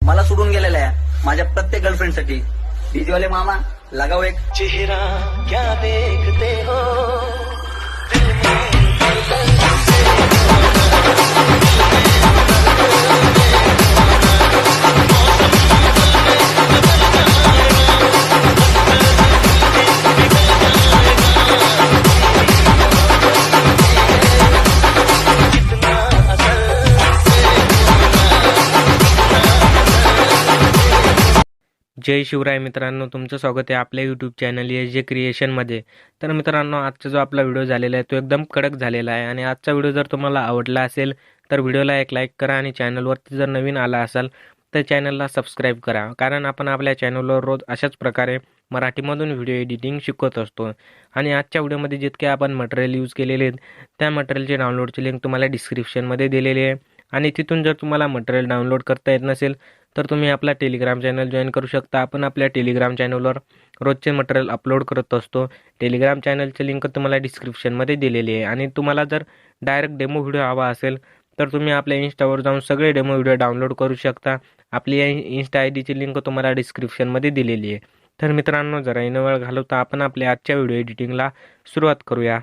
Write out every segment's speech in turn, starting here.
मला सोडून गेलेल्या माझ्या प्रत्येक गर्लफ्रेंडसाठी डीजे वाले मामा लगाओ एक चेहरा क्या देखते हो जय शिवराय मित्रांनो, तुमचं स्वागत आहे आपल्या यूट्यूब चॅनल जे क्रिएशनमध्ये. तर मित्रांनो, आजचा जो आपला व्हिडिओ झालेला आहे तो एकदम कडक झालेला आहे. आणि आजचा व्हिडिओ जर तुम्हाला आवडला असेल तर व्हिडिओला एक लाईक करा आणि चॅनलवरती जर नवीन आला असाल तर चॅनलला सबस्क्राईब करा, कारण आपण आपल्या चॅनलवर रोज अशाच प्रकारे मराठीमधून व्हिडिओ एडिटिंग शिकवत असतो. आणि आजच्या व्हिडिओमध्ये जितके आपण मटेरियल यूज केलेले आहेत त्या मटेरियलचे डाउनलोडची लिंक तुम्हाला डिस्क्रिप्शनमध्ये दिलेली आहे. आणि तिथून जर तुम्हाला मटेरियल डाउनलोड करता येत नसेल तर तुम्ही आपला टेलिग्राम चॅनल जॉईन करू शकता. आपण आपल्या टेलिग्राम चॅनलवर रोजचे मटेरियल अपलोड करत असतो. टेलिग्राम चॅनलची लिंक तुम्हाला डिस्क्रिप्शनमध्ये दिलेली आहे. आणि तुम्हाला जर डायरेक्ट डेमो व्हिडिओ हवा असेल तर तुम्ही आपल्या इन्स्टावर जाऊन सगळे डेमो व्हिडिओ डाउनलोड करू शकता. आपली इन्स्टा आय डीची लिंक तुम्हाला डिस्क्रिप्शनमध्ये दिलेली आहे. तर मित्रांनो, जरा न वेळ घालवता आपण आपल्या आजच्या व्हिडिओ एडिटिंगला सुरुवात करूया.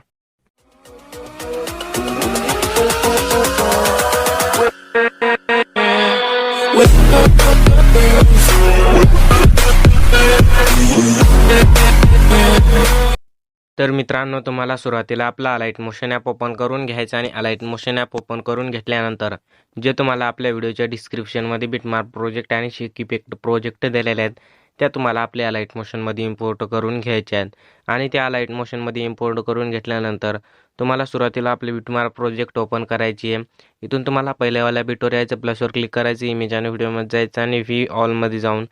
तर मित्रांनो, तुम्हाला सुरुवातीला आपला अलाइट मोशन ॲप ओपन करून घ्यायचा. आणि अलाइट मोशन ॲप ओपन करून घेतल्यानंतर जे तुम्हाला आपल्या व्हिडिओच्या डिस्क्रिप्शनमध्ये बिटमार्क प्रोजेक्ट आणि शेक इफेक्ट प्रोजेक्ट दिलेले आहेत त्या तुम्हाला आपल्या अलाइट मोशनमध्ये इम्पोर्ट करून घ्यायचे आहेत. आणि त्या अलाइट मोशनमध्ये इम्पोर्ट करून घेतल्यानंतर तुम्हाला सुरुवातीला आपले बिटमार्क प्रोजेक्ट ओपन करायची आहे. इथून तुम्हाला पहिल्यावाल्या बिटवर यायचं, प्लसवर क्लिक करायचं, इमेज आणि व्हिडिओमध्ये जायचं आणि व्ही ऑलमध्ये जाऊन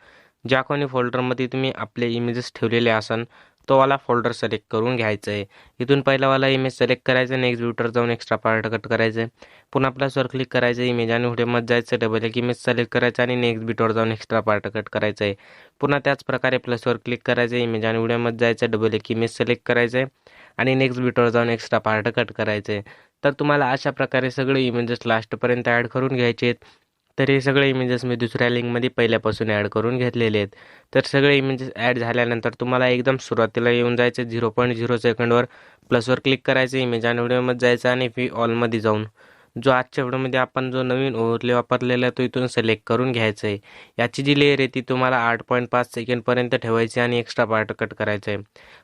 ज्या कोणी फोल्डरमध्ये तुम्ही आपले इमेजेस ठेवलेले असन तो वाला फोल्डर सिलेक्ट करून घ्यायचं आहे. इथून पहिलावाला इमेज सिलेक्ट करायचं, नेक्स्ट ब्यूटर जाऊन एक्स्ट्रा पार्ट कट करायचं, पुन्हा प्लसवर क्लिक करायचं, इमेज आणि व्हिडिओमध्ये जायचं, डबल एक इमेज सिलेक्ट करायचं आणि नेक्स्ट ब्यूटर जाऊन एक्स्ट्रा पार्ट कट करायचं आहे. पुन्हा त्याच प्रकारे प्लसवर क्लिक करायचं, इमेज आणि व्हिडिओमध्ये जायचं, डबल एक इमेज सिलेक्ट करायचं आहे आणि नेक्स्ट ब्यूटर जाऊन एक्स्ट्रा पार्ट कट करायचं आहे. तर तुम्हाला अशा प्रकारे सगळे इमेजेस लास्टपर्यंत ॲड करून घ्यायचे आहेत. तर हे सगळे इमेजेस मी दुसऱ्या लिंकमध्ये पहिल्यापासून ॲड करून घेतलेले आहेत. तर सगळे इमेजेस ॲड झाल्यानंतर तुम्हाला एकदम सुरुवातीला येऊन जायचं 0.0 सेकंडवर, प्लसवर क्लिक करायचं, इमेज आणि व्हिडिओमध्ये जायचं आणि व्ही ऑलमध्ये जाऊन जो आजच्या व्हिडिओमध्ये आपण जो नवीन ओव्हरले वापरलेला आहे तो इथून सिलेक्ट करून घ्यायचा आहे. याची जी लेअर आहे ती तुम्हाला 8.5 सेकंडपर्यंत ठेवायची आणि एक्स्ट्रा पार्ट कट करायचं आहे.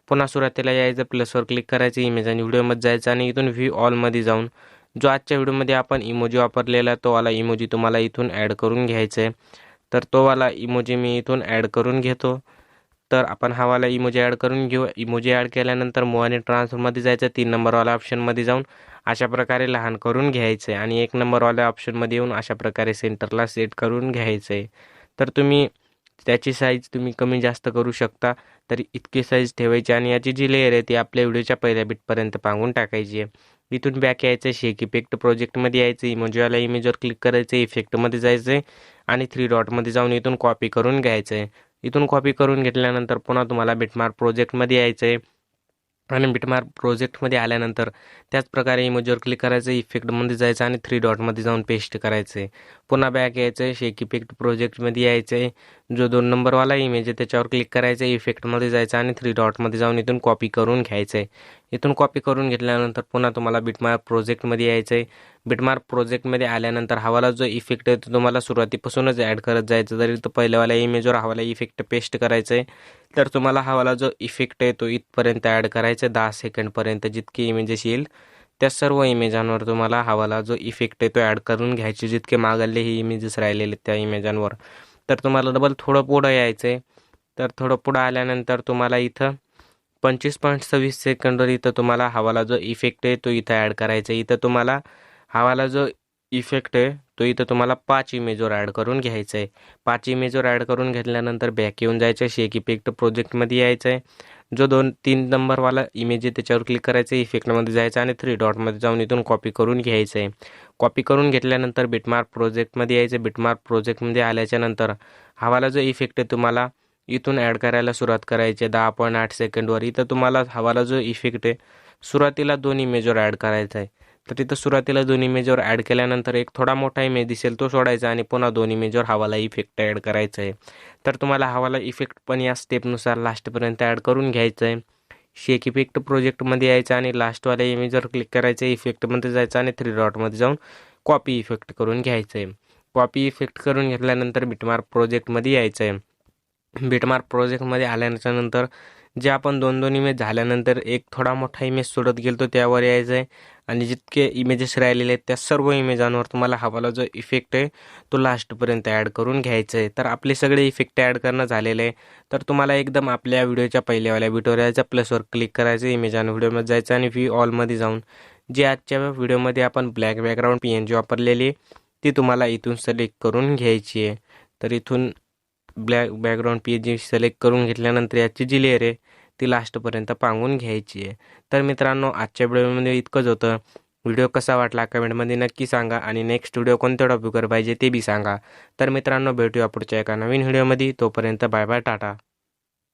पुन्हा सुरुवातीला यायचं, प्लसवर क्लिक करायचं, इमेज आणि व्हिडिओमध्ये जायचं आणि इथून व्ही ऑलमध्ये जाऊन जो आजच्या व्हिडिओमध्ये आपण इमोजी वापरलेला तो वाला इमोजी तुम्हाला इथून ॲड करून घ्यायचा आहे. तर तो वाला इमोजी मी इथून ॲड करून घेतो. तर आपण हा वाला इमोजी ॲड करून घेऊ. इमोजी ॲड केल्यानंतर मूव आणि ट्रान्सफरमध्ये जायचं, 3 नंबरवाला ऑप्शनमध्ये जाऊन अशा प्रकारे लहान करून घ्यायचं आहे आणि 1 नंबरवाल्या ऑप्शनमध्ये येऊन अशा प्रकारे सेंटरला सेट करून घ्यायचं आहे. तर तुम्ही त्याची साईज तुम्ही कमी जास्त करू शकता. तर इतकी साईज ठेवायची आणि याची जी लेअर आहे ती आपल्या व्हिडिओच्या पहिल्या बिटपर्यंत पांगून टाकायची आहे. इथून बॅक यायचं, शेक इफेक्ट प्रोजेक्टमध्ये यायचं, इमोजीवाला इमेजवर क्लिक करायचं, इफेक्टमध्ये जायचं आहे आणि 3 डॉटमध्ये जाऊन इथून कॉपी करून घ्यायचं आहे. इथून कॉपी करून घेतल्यानंतर पुन्हा तुम्हाला बिटमार्क प्रोजेक्टमध्ये यायचं आहे आणि बिटमार्क प्रोजेक्टमध्ये आल्यानंतर त्याच प्रकारे इमोजीवर क्लिक करायचं, इफेक्टमध्ये जायचं आणि 3 डॉटमध्ये जाऊन पेस्ट करायचं आहे. पुन्हा बॅक यायचं आहे, शेक इफेक्ट प्रोजेक्टमध्ये यायचं आहे, जो 2 नंबरवाला इमेज आहे त्याच्यावर क्लिक करायचं, इफेक्टमध्ये जायचं आणि 3 डॉटमध्ये जाऊन इथून कॉपी करून घ्यायचं आहे. इथून कॉपी करून घेतल्यानंतर पुन्हा तुम्हाला बिटमार्क प्रोजेक्टमध्ये यायचं आहे. बिटमार्क प्रोजेक्टमध्ये आल्यानंतर हवाला जो इफेक्ट आहे तो तुम्हाला सुरुवातीपासूनच ॲड करत जायचं. जरी तो पहिल्यावाल्या इमेजवर हवाला इफेक्ट पेस्ट करायचं आहे तर तुम्हाला हवाला जो इफेक्ट आहे तो इथपर्यंत ॲड करायचा 10 सेकंडपर्यंत. जितके इमेजेस येईल त्या सर्व इमेजांवर तुम्हाला हवाला जो इफेक्ट आहे तो ॲड करून घ्यायचे, जितके मागले हे इमेजेस राहिलेले त्या इमेजांवर. तर तुम्हाला डबल थोडं पुढं यायचं आहे. तर थोडं पुढं आल्यानंतर तुम्हाला इथं 25.26 सेकंडवर इथं तुम्हाला हवाला जो इफेक्ट आहे तो इथं ॲड करायचा आहे. इथं तुम्हाला हवाला जो इफेक्ट आहे तो इथं तुम्हाला 5 इमेजवर ॲड करून घ्यायचा आहे. 5 इमेजवर ॲड करून घेतल्यानंतर बॅक येऊन जायचं, शेक इफेक्ट प्रोजेक्टमध्ये यायचं आहे, जो 3 नंबरवाला इमेज आहे त्याच्यावर क्लिक करायचं, इफेक्टमध्ये जायचं आणि 3 डॉटमध्ये जाऊन इथून कॉपी करून घ्यायचं आहे. कॉपी करून घेतल्यानंतर बिटमार्क प्रोजेक्टमध्ये यायचं. बिटमार्क प्रोजेक्टमध्ये आल्याच्या नंतर हवाला जो इफेक्ट आहे तुम्हाला इथून ॲड करायला सुरुवात करायची आहे 10.8 सेकंडवर. इथं तुम्हाला हवाला जो इफेक्ट आहे सुरुवातीला 2 इमेजवर ॲड करायचा आहे. तर तिथं सुरुवातीला दोन इमेजवर ॲड केल्यानंतर एक थोडा मोठा इमेज दिसेल तो सोडायचा आणि पुन्हा दोन इमेजवर हवाला इफेक्ट ॲड करायचा आहे. तर तुम्हाला हवाला इफेक्ट पण या स्टेपनुसार लास्टपर्यंत ॲड करून घ्यायचं आहे. शेक इफेक्ट प्रोजेक्टमध्ये यायचं आणि लास्टवाल्या इमेजवर क्लिक करायचं, इफेक्टमध्ये जायचं आणि 3 डॉटमध्ये जाऊन कॉपी इफेक्ट करून घ्यायचं आहे. कॉपी इफेक्ट करून घेतल्यानंतर बिटमार्क प्रोजेक्टमध्ये यायचं आहे. बिटमार्क प्रोजेक्टमध्ये आल्यानंतर जे आपण दोन दोन इमेज झाल्यानंतर एक थोडा मोठा इमेज सोडत गेलो त्यावर यायचं आहे आणि जितके इमेजेस राहिलेले आहेत त्या सर्व इमेजांवर तुम्हाला हवाला जो इफेक्ट आहे तो लास्टपर्यंत ॲड करून घ्यायचं आहे. तर आपले सगळे इफेक्ट ॲड करणं झालेले आहे. तर तुम्हाला एकदम आपल्या व्हिडिओच्या पहिल्यावाल्या व्हिडिओवर यायचं, प्लसवर क्लिक करायचं, इमेज आणि व्हिडिओमध्ये जायचं आणि व्ह्यू ऑलमध्ये जाऊन जे आजच्या व्हिडिओमध्ये आपण ब्लॅक बॅकग्राऊंड PNG वापरलेली ती तुम्हाला इथून सिलेक्ट करून घ्यायची आहे. तर इथून ब्लॅक बॅकग्राऊंड PNG सिलेक्ट करून घेतल्यानंतर याची जी लेअर आहे ती लास्टपर्यंत पांगून घ्यायची आहे. तर मित्रांनो, आजच्या व्हिडिओमध्ये इतकंच होतं. व्हिडिओ कसा वाटला कमेंटमध्ये नक्की सांगा आणि नेक्स्ट व्हिडिओ कोणत्या टॉपिकवर पाहिजे ते बी सांगा. तर मित्रांनो, भेटूया पुढच्या एका नवीन व्हिडिओमध्ये. तोपर्यंत बाय बाय, टाटा.